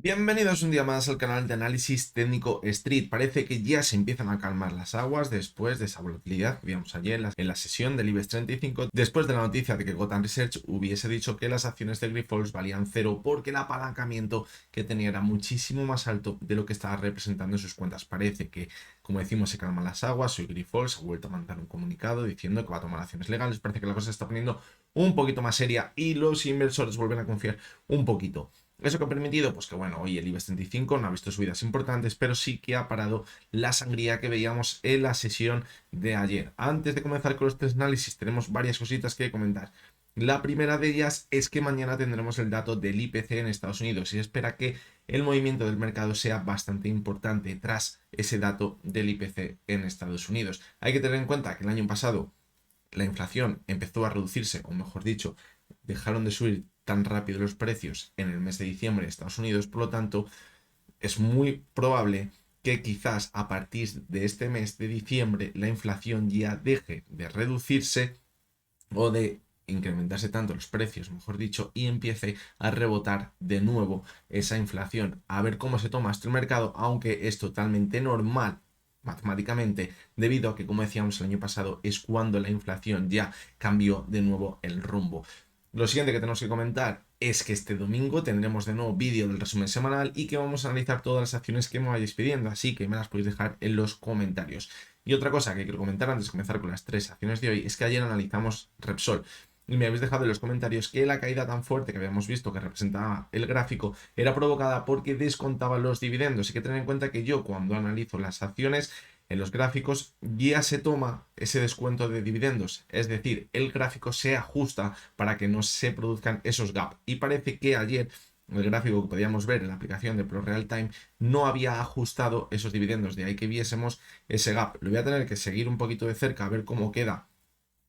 Bienvenidos un día más al canal de análisis técnico Street. Parece que ya se empiezan a calmar las aguas después de esa volatilidad que vimos ayer en la sesión del IBEX 35, después de la noticia de que Gotham Research hubiese dicho que las acciones de Grifols valían cero porque el apalancamiento que tenía era muchísimo más alto de lo que estaba representando en sus cuentas. Parece que, como decimos, se calman las aguas. Hoy Grifols ha vuelto a mandar un comunicado diciendo que va a tomar acciones legales. Parece que la cosa se está poniendo un poquito más seria y los inversores vuelven a confiar un poquito. ¿Eso que ha permitido? Pues que bueno, hoy el IBEX 35 no ha visto subidas importantes, pero sí que ha parado la sangría que veíamos en la sesión de ayer. Antes de comenzar con los tres análisis, tenemos varias cositas que comentar. La primera de ellas es que mañana tendremos el dato del IPC en Estados Unidos y se espera que el movimiento del mercado sea bastante importante tras ese dato del IPC en Estados Unidos. Hay que tener en cuenta que el año pasado la inflación empezó a reducirse, o mejor dicho, dejaron de subir tan rápido los precios en el mes de diciembre en Estados Unidos. Por lo tanto, es muy probable que quizás a partir de este mes de diciembre la inflación ya deje de reducirse o de incrementarse tanto los precios, mejor dicho, y empiece a rebotar de nuevo esa inflación. A ver cómo se toma esto el mercado, aunque es totalmente normal matemáticamente, debido a que, como decíamos el año pasado, es cuando la inflación ya cambió de nuevo el rumbo. Lo siguiente que tenemos que comentar es que este domingo tendremos de nuevo vídeo del resumen semanal y que vamos a analizar todas las acciones que me vayáis pidiendo, así que me las podéis dejar en los comentarios. Y otra cosa que quiero comentar antes de comenzar con las tres acciones de hoy es que ayer analizamos Repsol y me habéis dejado en los comentarios que la caída tan fuerte que habíamos visto que representaba el gráfico era provocada porque descontaba los dividendos. Hay que tener en cuenta que yo, cuando analizo las acciones en los gráficos, ya se toma ese descuento de dividendos, es decir, el gráfico se ajusta para que no se produzcan esos gaps. Y parece que ayer el gráfico que podíamos ver en la aplicación de Pro Real Time no había ajustado esos dividendos, de ahí que viésemos ese gap. Lo voy a tener que seguir un poquito de cerca a ver cómo queda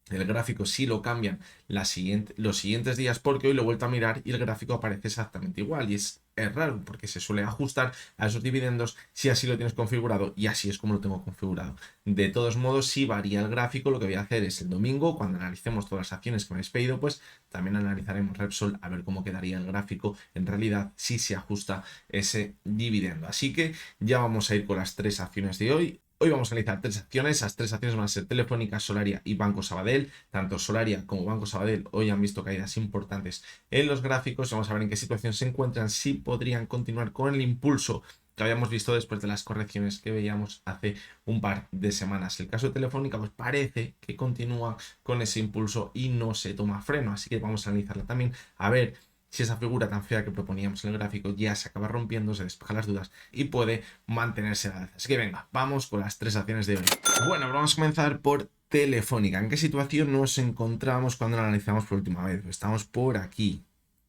el gráfico si lo cambian los siguientes días, porque hoy lo he vuelto a mirar y el gráfico aparece exactamente igual y es raro porque se suele ajustar a esos dividendos si así lo tienes configurado, y así es como lo tengo configurado. De todos modos, si varía el gráfico, lo que voy a hacer es el domingo, cuando analicemos todas las acciones que me habéis pedido, pues también analizaremos Repsol a ver cómo quedaría el gráfico en realidad si se ajusta ese dividendo. Así que ya vamos a ir con las tres acciones de hoy. Hoy vamos a analizar tres acciones. Esas tres acciones van a ser Telefónica, Solaria y Banco Sabadell. Tanto Solaria como Banco Sabadell hoy han visto caídas importantes en los gráficos. Vamos a ver en qué situación se encuentran, si podrían continuar con el impulso que habíamos visto después de las correcciones que veíamos hace un par de semanas. El caso de Telefónica, pues parece que continúa con ese impulso y no se toma freno. Así que vamos a analizarla también, a ver si esa figura tan fea que proponíamos en el gráfico ya se acaba rompiendo, se despeja las dudas y puede mantenerse a la alza. Así que venga, vamos con las tres acciones de hoy. Bueno, vamos a comenzar por Telefónica. ¿En qué situación nos encontramos cuando la analizamos por última vez? Estamos por aquí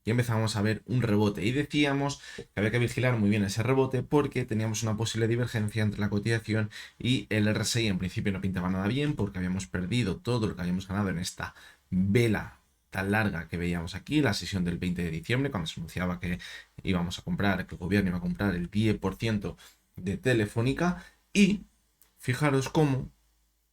y empezamos a ver un rebote y decíamos que había que vigilar muy bien ese rebote porque teníamos una posible divergencia entre la cotización y el RSI. En principio no pintaba nada bien porque habíamos perdido todo lo que habíamos ganado en esta vela tan larga que veíamos aquí, la sesión del 20 de diciembre, cuando se anunciaba que íbamos a comprar, que el gobierno iba a comprar el 10% de Telefónica. Y fijaros cómo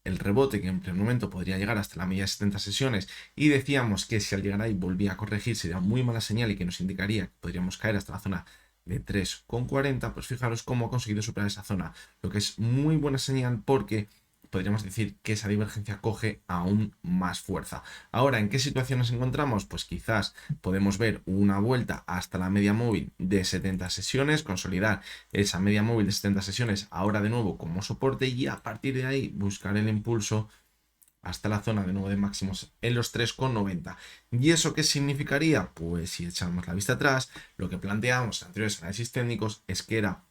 el rebote, que en primer momento podría llegar hasta la media de 70 sesiones, y decíamos que si al llegar ahí volvía a corregir sería muy mala señal y que nos indicaría que podríamos caer hasta la zona de 3,40, pues fijaros cómo ha conseguido superar esa zona, lo que es muy buena señal porque podríamos decir que esa divergencia coge aún más fuerza. Ahora, ¿en qué situación nos encontramos? Pues quizás podemos ver una vuelta hasta la media móvil de 70 sesiones, consolidar esa media móvil de 70 sesiones ahora de nuevo como soporte y a partir de ahí buscar el impulso hasta la zona de nuevo de máximos en los 3,90. ¿Y eso qué significaría? Pues si echamos la vista atrás, lo que planteamos en anteriores análisis técnicos es que era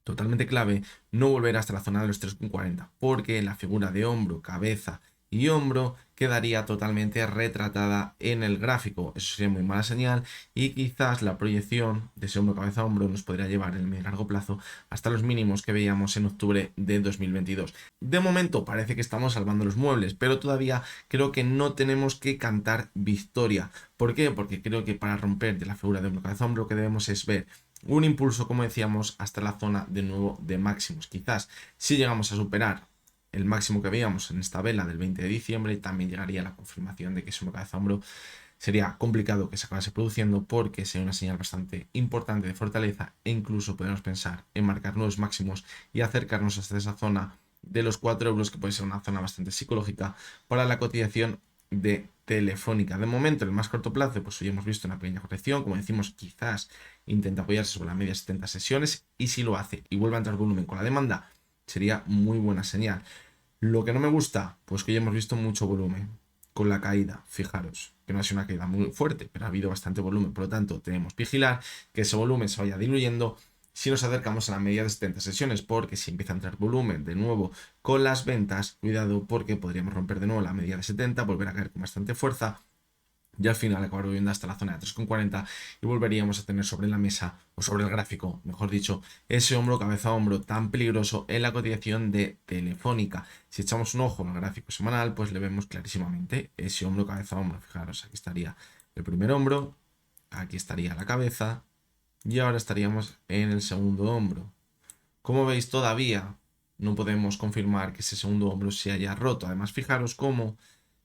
totalmente clave no volver hasta la zona de los 3,40, porque la figura de hombro, cabeza y hombro quedaría totalmente retratada en el gráfico. Eso sería muy mala señal y quizás la proyección de ese hombro, cabeza, hombro nos podría llevar en el medio y largo plazo hasta los mínimos que veíamos en octubre de 2022. De momento parece que estamos salvando los muebles, pero todavía creo que no tenemos que cantar victoria. ¿Por qué? Porque creo que para romper de la figura de hombro, cabeza, hombro, lo que debemos es ver un impulso, como decíamos, hasta la zona de nuevo de máximos. Quizás si llegamos a superar el máximo que veíamos en esta vela del 20 de diciembre, también llegaría la confirmación de que ese cabeza hombro sería complicado que se acabase produciendo porque sería una señal bastante importante de fortaleza e incluso podemos pensar en marcar nuevos máximos y acercarnos hasta esa zona de los 4 euros, que puede ser una zona bastante psicológica para la cotización de Telefónica. De momento, en el más corto plazo, pues hoy hemos visto una pequeña corrección, como decimos, quizás intenta apoyarse sobre la media de 70 sesiones, y si lo hace y vuelve a entrar volumen con la demanda, sería muy buena señal. Lo que no me gusta, pues que ya hemos visto mucho volumen con la caída. Fijaros que no ha sido una caída muy fuerte, pero ha habido bastante volumen. Por lo tanto, tenemos que vigilar que ese volumen se vaya diluyendo si nos acercamos a la media de 70 sesiones, porque si empieza a entrar volumen de nuevo con las ventas, cuidado porque podríamos romper de nuevo la media de 70, volver a caer con bastante fuerza y al final acabar volviendo hasta la zona de 3,40 y volveríamos a tener sobre la mesa, o sobre el gráfico, mejor dicho, ese hombro cabeza a hombro tan peligroso en la cotización de Telefónica. Si echamos un ojo en el gráfico semanal, pues le vemos clarísimamente ese hombro cabeza a hombro. Fijaros, aquí estaría el primer hombro, aquí estaría la cabeza y ahora estaríamos en el segundo hombro. Como veis, todavía no podemos confirmar que ese segundo hombro se haya roto. Además, fijaros cómo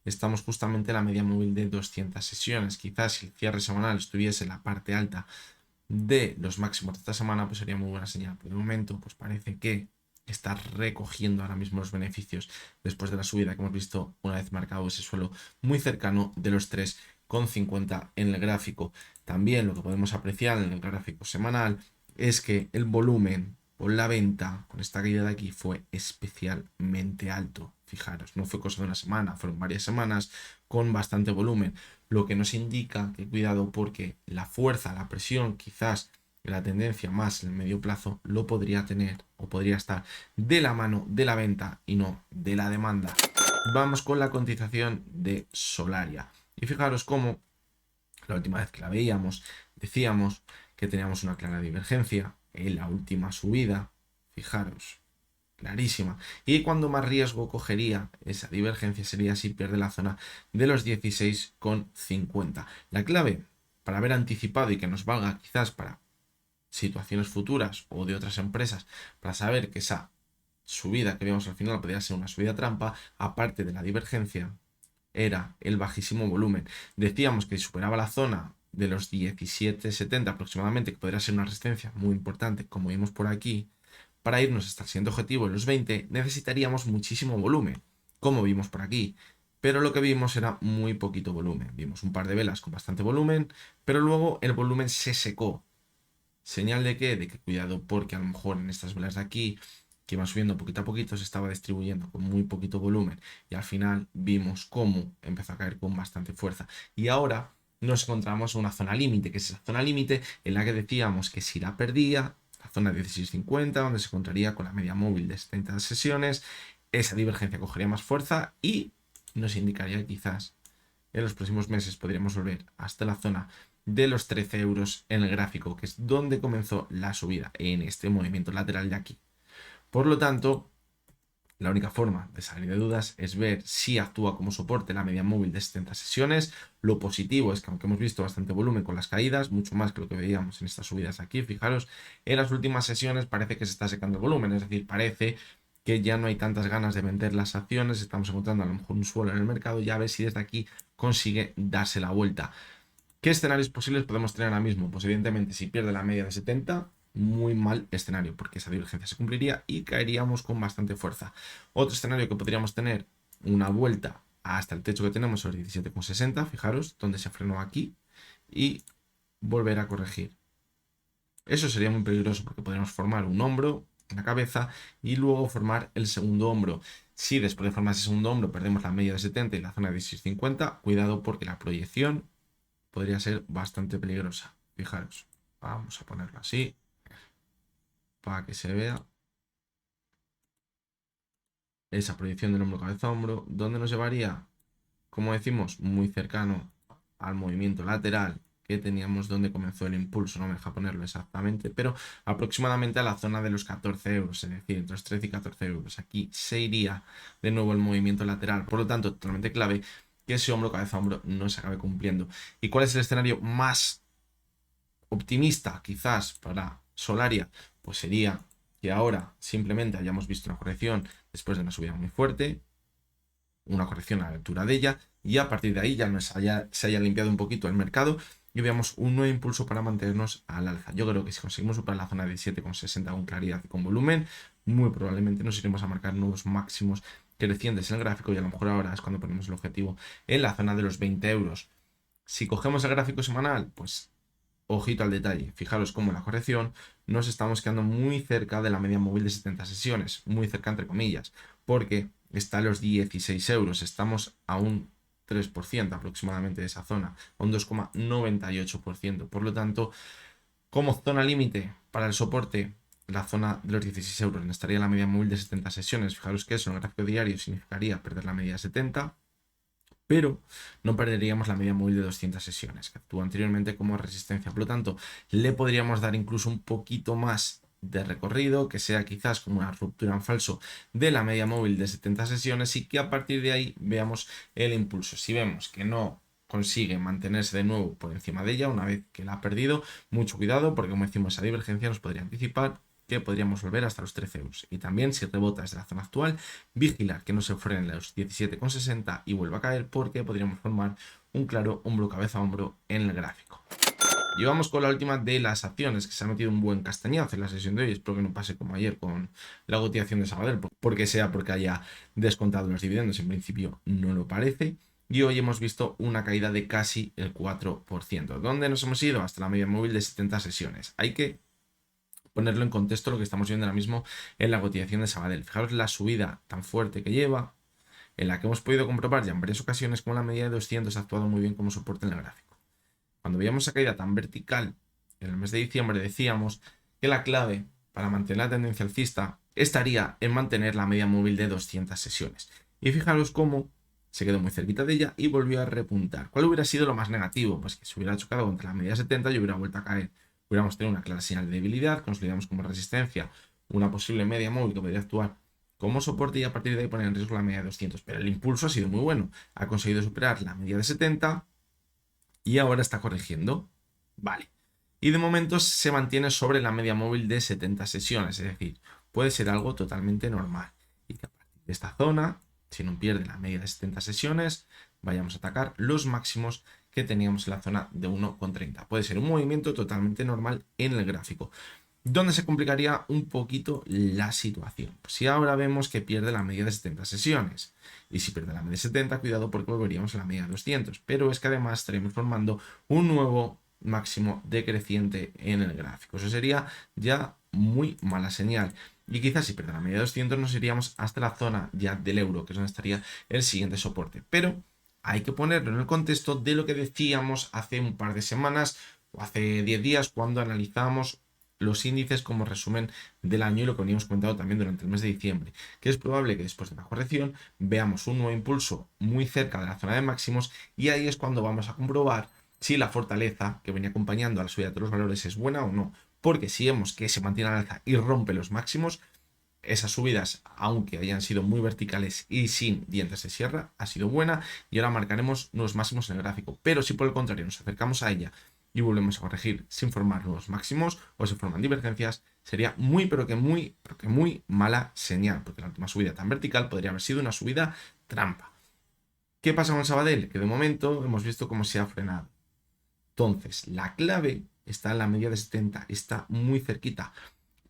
estamos justamente en la media móvil de 200 sesiones. Quizás si el cierre semanal estuviese en la parte alta de los máximos de esta semana, pues sería muy buena señal. Por el momento, pues parece que está recogiendo ahora mismo los beneficios después de la subida que hemos visto una vez marcado ese suelo muy cercano de los 3,50 en el gráfico. También lo que podemos apreciar en el gráfico semanal es que el volumen con la venta, con esta caída de aquí, fue especialmente alto. Fijaros, no fue cosa de una semana, fueron varias semanas con bastante volumen, lo que nos indica que cuidado porque la fuerza, la presión, quizás la tendencia más en el medio plazo lo podría tener o podría estar de la mano de la venta y no de la demanda. Vamos con la cotización de Solaria. Y fijaros cómo la última vez que la veíamos decíamos que teníamos una clara divergencia en la última subida. Fijaros, clarísima. Y cuando más riesgo cogería esa divergencia sería si pierde la zona de los 16,50. La clave para haber anticipado y que nos valga quizás para situaciones futuras o de otras empresas, para saber que esa subida que vimos al final podría ser una subida trampa, aparte de la divergencia, era el bajísimo volumen. Decíamos que si superaba la zona de los 17,70 aproximadamente, que podría ser una resistencia muy importante, como vimos por aquí, para irnos hasta el siguiente objetivo en los 20 necesitaríamos muchísimo volumen, como vimos por aquí. Pero lo que vimos era muy poquito volumen. Vimos un par de velas con bastante volumen, pero luego el volumen se secó. ¿Señal de qué? De que cuidado, porque a lo mejor en estas velas de aquí, que iban subiendo poquito a poquito, se estaba distribuyendo con muy poquito volumen y al final vimos cómo empezó a caer con bastante fuerza. Y ahora nos encontramos en una zona límite, que es esa zona límite en la que decíamos que si la perdía, la zona 16,50, donde se encontraría con la media móvil de 70 sesiones, esa divergencia cogería más fuerza y nos indicaría quizás en los próximos meses podríamos volver hasta la zona de los 13 euros en el gráfico, que es donde comenzó la subida, en este movimiento lateral de aquí. Por lo tanto, la única forma de salir de dudas es ver si actúa como soporte la media móvil de 70 sesiones. Lo positivo es que aunque hemos visto bastante volumen con las caídas, mucho más que lo que veíamos en estas subidas aquí, fijaros, en las últimas sesiones parece que se está secando el volumen, es decir, parece que ya no hay tantas ganas de vender las acciones, estamos encontrando a lo mejor un suelo en el mercado y a ver si desde aquí consigue darse la vuelta. ¿Qué escenarios posibles podemos tener ahora mismo? Pues evidentemente si pierde la media de 70, muy mal escenario, porque esa divergencia se cumpliría y caeríamos con bastante fuerza. Otro escenario que podríamos tener, una vuelta hasta el techo que tenemos sobre 17,60, fijaros, donde se frenó aquí, y volver a corregir. Eso sería muy peligroso porque podríamos formar un hombro en la cabeza y luego formar el segundo hombro. Si después de formar ese segundo hombro perdemos la media de 70 y la zona de 16,50, cuidado porque la proyección podría ser bastante peligrosa. Fijaros, vamos a ponerlo así para que se vea esa proyección del hombro cabeza a hombro, donde nos llevaría, como decimos, muy cercano al movimiento lateral que teníamos donde comenzó el impulso. No me deja ponerlo exactamente, pero aproximadamente a la zona de los 14 euros, es decir, entre los 13 y 14 euros. Aquí se iría de nuevo el movimiento lateral, por lo tanto, totalmente clave que ese hombro cabeza a hombro no se acabe cumpliendo. ¿Y cuál es el escenario más optimista quizás para Solaria? Pues sería que ahora simplemente hayamos visto una corrección después de una subida muy fuerte, una corrección a la altura de ella y a partir de ahí ya se haya limpiado un poquito el mercado y veamos un nuevo impulso para mantenernos al alza. Yo creo que si conseguimos superar la zona de 7,60 con claridad y con volumen, muy probablemente nos iremos a marcar nuevos máximos crecientes en el gráfico y a lo mejor ahora es cuando ponemos el objetivo en la zona de los 20 euros. Si cogemos el gráfico semanal, pues ojito al detalle. Fijaros cómo la corrección nos estamos quedando muy cerca de la media móvil de 70 sesiones, muy cerca entre comillas, porque está a los 16 euros, estamos a un 3% aproximadamente de esa zona, a un 2,98%. Por lo tanto, como zona límite para el soporte, la zona de los 16 euros estaría la media móvil de 70 sesiones. Fijaros que eso en el gráfico diario significaría perder la media de 70, pero no perderíamos la media móvil de 200 sesiones, que actúa anteriormente como resistencia. Por lo tanto, le podríamos dar incluso un poquito más de recorrido, que sea quizás como una ruptura en falso de la media móvil de 70 sesiones y que a partir de ahí veamos el impulso. Si vemos que no consigue mantenerse de nuevo por encima de ella una vez que la ha perdido, mucho cuidado porque como decimos, esa divergencia nos podría anticipar que podríamos volver hasta los 13 euros. Y también si rebota desde la zona actual, vigilar que no se frene los 17,60 y vuelva a caer porque podríamos formar un claro hombro cabeza a hombro en el gráfico. Llevamos con la última de las acciones, que se ha metido un buen castañazo en la sesión de hoy. Espero que no pase como ayer con la cotización de Sabadell, porque sea porque haya descontado los dividendos, en principio no lo parece. Y hoy hemos visto una caída de casi el 4%. ¿Dónde nos hemos ido? Hasta la media móvil de 70 sesiones. Hay que ponerlo en contexto lo que estamos viendo ahora mismo en la cotización de Sabadell. Fijaros la subida tan fuerte que lleva, en la que hemos podido comprobar ya en varias ocasiones cómo la media de 200 ha actuado muy bien como soporte en el gráfico. Cuando veíamos esa caída tan vertical en el mes de diciembre, decíamos que la clave para mantener la tendencia alcista estaría en mantener la media móvil de 200 sesiones. Y fijaros cómo se quedó muy cerquita de ella y volvió a repuntar. ¿Cuál hubiera sido lo más negativo? Pues que se hubiera chocado contra la media 70 y hubiera vuelto a caer. Hubiéramos tenido una clara señal de debilidad, consolidamos como resistencia una posible media móvil que podría actuar como soporte y a partir de ahí poner en riesgo la media de 200. Pero el impulso ha sido muy bueno. Ha conseguido superar la media de 70 y ahora está corrigiendo. Vale. Y de momento se mantiene sobre la media móvil de 70 sesiones, es decir, puede ser algo totalmente normal. Y que a partir de esta zona, si no pierde la media de 70 sesiones, vayamos a atacar los máximos que teníamos en la zona de 1,30. Puede ser un movimiento totalmente normal en el gráfico. ¿Dónde se complicaría un poquito la situación? Pues si ahora vemos que pierde la media de 70 sesiones. Y si pierde la media de 70, cuidado porque volveríamos a la media de 200. Pero es que además estaremos formando un nuevo máximo decreciente en el gráfico. Eso sería ya muy mala señal. Y quizás si pierde la media de 200 nos iríamos hasta la zona ya del euro, que es donde estaría el siguiente soporte. Pero hay que ponerlo en el contexto de lo que decíamos hace un par de semanas o hace 10 días cuando analizábamos los índices como resumen del año y lo que veníamos comentado también durante el mes de diciembre, que es probable que después de la corrección veamos un nuevo impulso muy cerca de la zona de máximos y ahí es cuando vamos a comprobar si la fortaleza que venía acompañando a la subida de todos los valores es buena o no, porque si vemos que se mantiene al alza y rompe los máximos, esas subidas, aunque hayan sido muy verticales y sin dientes de sierra, ha sido buena y ahora marcaremos nuevos máximos en el gráfico. Pero si por el contrario nos acercamos a ella y volvemos a corregir sin formar nuevos máximos o se forman divergencias, sería muy pero que muy mala señal, porque la última subida tan vertical podría haber sido una subida trampa. ¿Qué pasa con el Sabadell? Que de momento hemos visto cómo se ha frenado. Entonces, la clave está en la media de 70, está muy cerquita.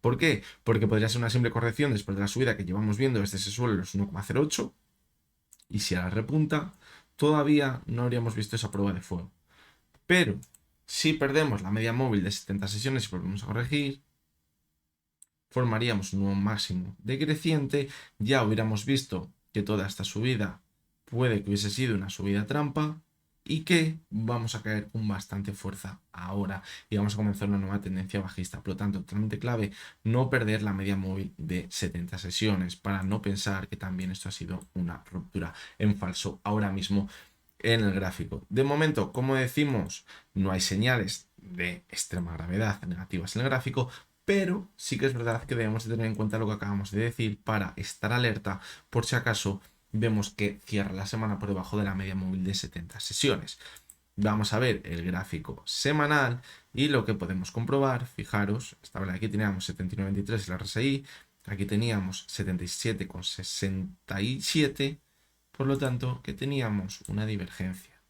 ¿Por qué? Porque podría ser una simple corrección después de la subida que llevamos viendo desde ese suelo, los 1,08, y si ahora repunta, todavía no habríamos visto esa prueba de fuego. Pero si perdemos la media móvil de 70 sesiones y volvemos a corregir, formaríamos un nuevo máximo decreciente, ya hubiéramos visto que toda esta subida puede que hubiese sido una subida trampa y que vamos a caer con bastante fuerza ahora y vamos a comenzar una nueva tendencia bajista. Por lo tanto, totalmente clave no perder la media móvil de 70 sesiones para no pensar que también esto ha sido una ruptura en falso ahora mismo en el gráfico. De momento, como decimos, no hay señales de extrema gravedad negativas en el gráfico, pero sí que es verdad que debemos de tener en cuenta lo que acabamos de decir para estar alerta por si acaso vemos que cierra la semana por debajo de la media móvil de 70 sesiones. Vamos a ver el gráfico semanal y lo que podemos comprobar, fijaros, aquí teníamos 79,23 el RSI, aquí teníamos 77,67 Por lo tanto, que teníamos una divergencia.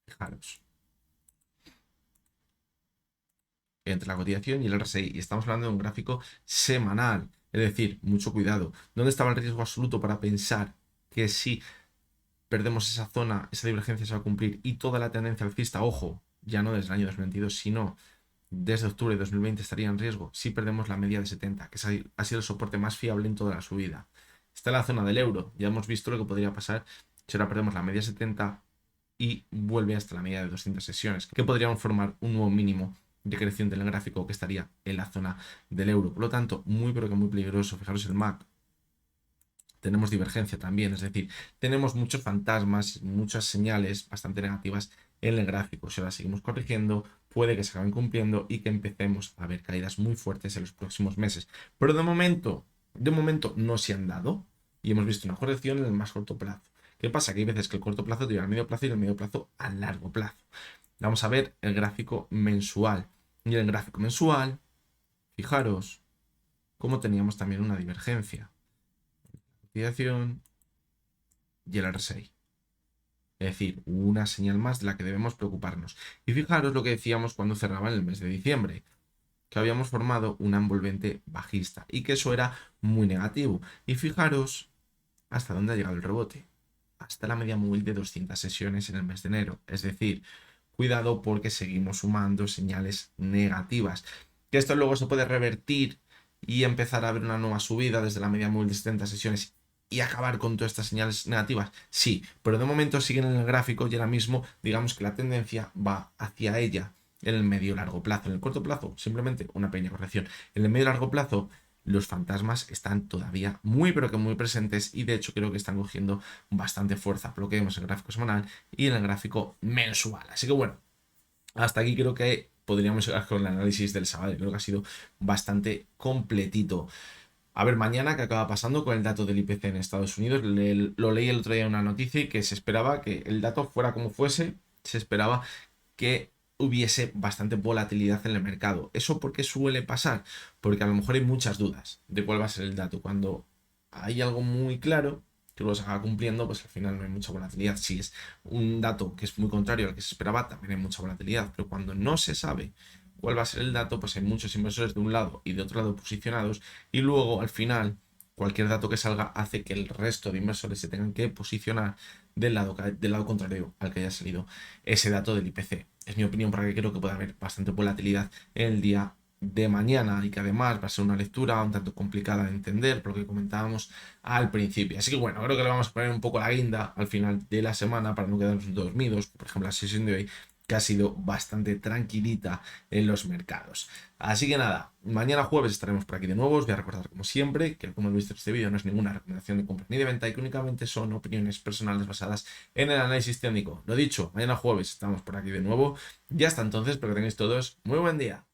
Fijaros. Entre la cotización y el RSI. Y estamos hablando de un gráfico semanal. Es decir, mucho cuidado. ¿Dónde estaba el riesgo absoluto para pensar que si perdemos esa zona, esa divergencia se va a cumplir y toda la tendencia alcista, ojo, ya no desde el año 2022, sino desde octubre de 2020 estaría en riesgo si perdemos la media de 70, que ha sido el soporte más fiable en toda la subida? Está en la zona del euro. Ya hemos visto lo que podría pasar si ahora perdemos la media 70 y vuelve hasta la media de 200 sesiones, que podríamos formar un nuevo mínimo de creación del gráfico que estaría en la zona del euro. Por lo tanto, muy pero que muy peligroso. Fijaros el MAC. Tenemos divergencia también, es decir, tenemos muchos fantasmas, muchas señales bastante negativas en el gráfico. Si ahora seguimos corrigiendo, puede que se acaben cumpliendo y que empecemos a ver caídas muy fuertes en los próximos meses. Pero de momento no se han dado y hemos visto una corrección en el más corto plazo. ¿Qué pasa? Que hay veces que el corto plazo te lleva al medio plazo y el medio plazo al largo plazo. Vamos a ver el gráfico mensual. Y en el gráfico mensual, fijaros cómo teníamos también una divergencia. Cotización y el RSI. Es decir, una señal más de la que debemos preocuparnos. Y fijaros lo que decíamos cuando cerraba en el mes de diciembre, que habíamos formado una envolvente bajista y que eso era muy negativo. Y fijaros hasta dónde ha llegado el rebote. Hasta la media móvil de 200 sesiones en el mes de enero. Es decir, cuidado porque seguimos sumando señales negativas. Que esto luego se puede revertir y empezar a ver una nueva subida desde la media móvil de 70 sesiones y acabar con todas estas señales negativas. Sí, pero de momento siguen en el gráfico y ahora mismo digamos que la tendencia va hacia ella en el medio largo plazo. En el corto plazo, simplemente una pequeña corrección. En el medio largo plazo, los fantasmas están todavía muy pero que muy presentes y de hecho creo que están cogiendo bastante fuerza por lo que vemos en el gráfico semanal y en el gráfico mensual. Así que bueno, hasta aquí creo que podríamos llegar con el análisis del sábado. Creo que ha sido bastante completito. A ver, mañana qué acaba pasando con el dato del IPC en Estados Unidos. Lo leí el otro día en una noticia y que se esperaba que el dato fuera como fuese, se esperaba que hubiese bastante volatilidad en el mercado. ¿Eso por qué suele pasar? Porque a lo mejor hay muchas dudas de cuál va a ser el dato. Cuando hay algo muy claro que luego se acaba cumpliendo, pues al final no hay mucha volatilidad. Si es un dato que es muy contrario al que se esperaba, también hay mucha volatilidad. Pero cuando no se sabe cuál va a ser el dato, pues hay muchos inversores de un lado y de otro lado posicionados y luego al final cualquier dato que salga hace que el resto de inversores se tengan que posicionar del lado contrario al que haya salido ese dato del IPC. Es mi opinión porque creo que puede haber bastante volatilidad en el día de mañana y que además va a ser una lectura un tanto complicada de entender por lo que comentábamos al principio. Así que bueno, creo que le vamos a poner un poco la guinda al final de la semana para no quedarnos dormidos. Por ejemplo, la sesión de hoy que ha sido bastante tranquilita en los mercados. Así que nada, mañana jueves estaremos por aquí de nuevo. Os voy a recordar como siempre que como habéis visto este vídeo no es ninguna recomendación de compra ni de venta y que únicamente son opiniones personales basadas en el análisis técnico. Lo dicho, mañana jueves estamos por aquí de nuevo. Y hasta entonces, espero que tengáis todos muy buen día.